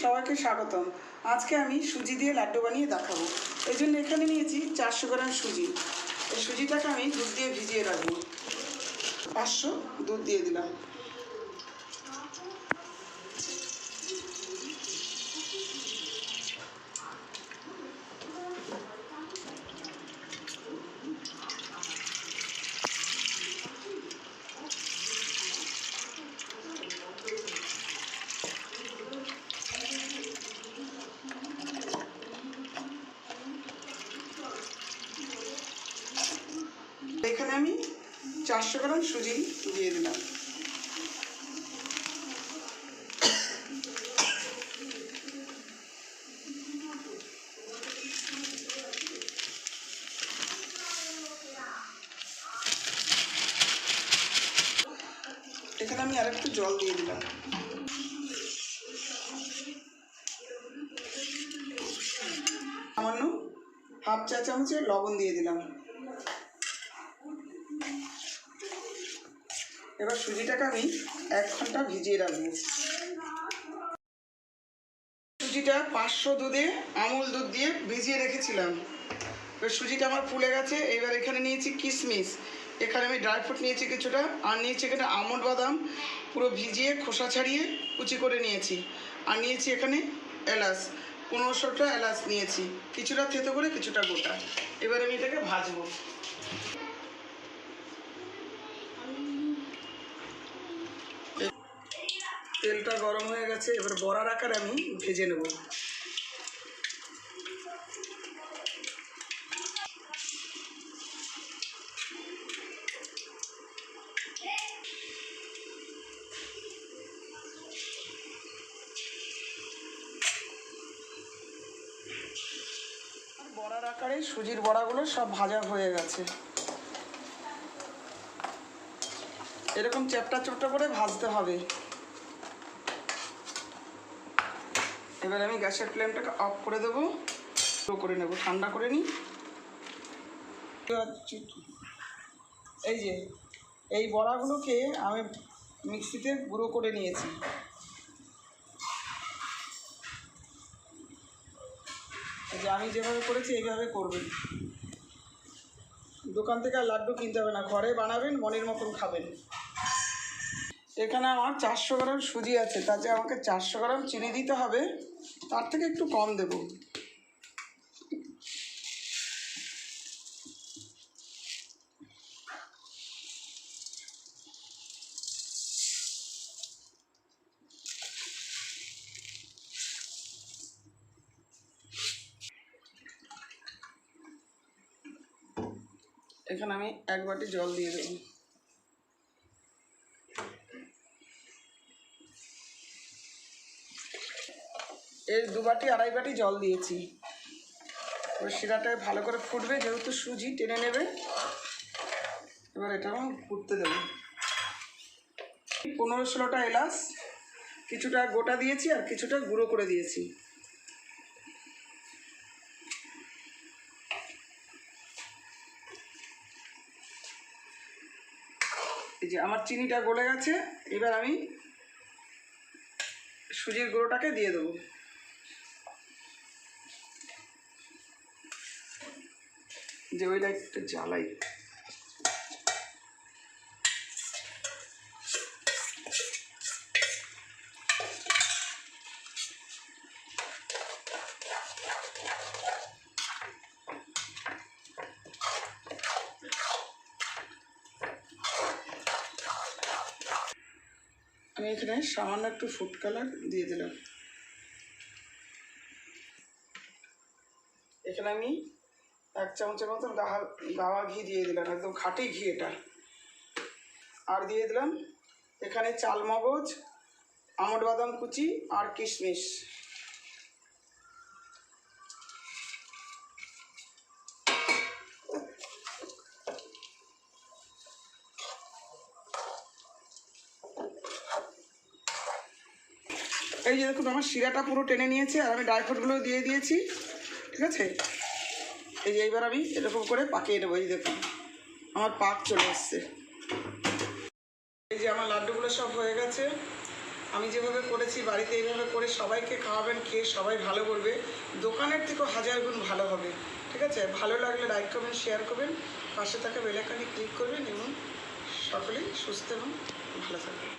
সবাইকে স্বাগতম। আজকে আমি সুজি দিয়ে লাড্ডু বানিয়ে দেখাবো। এই জন্য এখানে নিয়েছি 400 গ্রাম সুজি। এই সুজিটাকে আমি দুধ দিয়ে ভিজিয়ে রাখবো। 500 দুধ দিয়ে দিলাম। এখানে আমি 400 গ্রাম সুজি দিয়ে দিলাম। এখানে আমি আরেকটু জল দিয়ে দিলাম। সামান্য হাফ চা চামচের লবণ দিয়ে দিলাম। এবার সুজিটাকে আমি 1 ঘন্টা ভিজিয়ে রাখবো। সুজিটা 500 দুধে আমুল দুধ দিয়ে ভিজিয়ে রেখেছিলাম। এবার সুজিটা আমার ফুলে গেছে। এবার এখানে নিয়েছি কিশমিশ, এখানে আমি ড্রাই ফ্রুট নিয়েছি কিছুটা, আর নিয়েছি এখানে আমন্ড বাদাম পুরো ভিজিয়ে খোসা ছাড়িয়ে কুচি করে নিয়েছি, আর নিয়েছি এখানে এলাচ, 1500টা এলাচ নিয়েছি, কিছুটা থেতো করে কিছুটা গোটা। এবার আমি এটাকে ভাজবো। তেলটা গরম হয়ে গেছে, এবার বড়ার আকারে আমি ভেজে নেব। বড়ার আকারে সুজির বড়াগুলো সব ভাজা হয়ে গেছে। এরকম চ্যাপটা চ্যাপটা করে ভাজতে হবে। এবার আমি গ্যাসের ফ্লেমটাকে অফ করে দেবো, স্লো করে নেব, ঠান্ডা করে নিই। এই যে এই বড়াগুলোকে আমি মিক্সিতে গুঁড়ো করে নিয়েছি। যে আমি যেভাবে করেছি এইভাবে করবেন। দোকান থেকে আর লাড্ডু কিনতে হবে না, ঘরে বানাবেন, মনের মতন খাবেন। এখানে আমার 400 গ্রাম সুজি আছে, তাতে আমাকে 400 গ্রাম চিনি দিতে হবে, তার থেকে একটু কম দেব। এখানে আমি 1 বাটি জল দিয়ে দেব। এর 2 বাটি 2.5 বাটি জল দিয়েছি। এবার শিরাটায় ভালো করে ফুটবে, যেহেতু সুজি টেনে নেবে। এবার এটা আমি ফুটতে দেবো। 15-16টা এলাচ, কিছুটা গোটা দিয়েছি আর কিছুটা গুঁড়ো করে দিয়েছি। এই যে আমার চিনিটা গলে গেছে, এবার আমি সুজির গুঁড়োটাকে দিয়ে দেবো। যে ওইটা একটু জ্বালাই। আমি এখানে সামান্য একটু ফুড কালার দিয়ে দিলাম। এখানে আমি 1 চামচের মতন গাওয়া ঘি দিয়ে দিলাম, একদম খাঁটি ঘি এটা। আর দিয়ে দিলাম এখানে চালমগজ, আমন্ড বাদাম কুচি আর কিশমিশ। এই যে দেখুন আমার শিরাটা পুরো টেনে নিয়েছে, আর আমি ড্রাই ফ্রুটগুলো দিয়ে দিয়েছি। ঠিক আছে, এই যে এইবার আমি এরকম করে পাকিয়ে নেবো। এই দেখুন আমার পাক চলে এসছে। এই যে আমার লাড্ডুগুলো সব হয়ে গেছে। আমি যেভাবে করেছি বাড়িতে এইভাবে করে সবাইকে খাওয়াবেন, খেয়ে সবাই ভালো বলবে, দোকানের থেকেও 1000 গুণ ভালো হবে। ঠিক আছে, ভালো লাগলে লাইক করবেন, শেয়ার করবেন, পাশে থাকা বেল আইকনে ক্লিক করবেন এবং সকলেই সুস্থ এবং ভালো থাকবেন।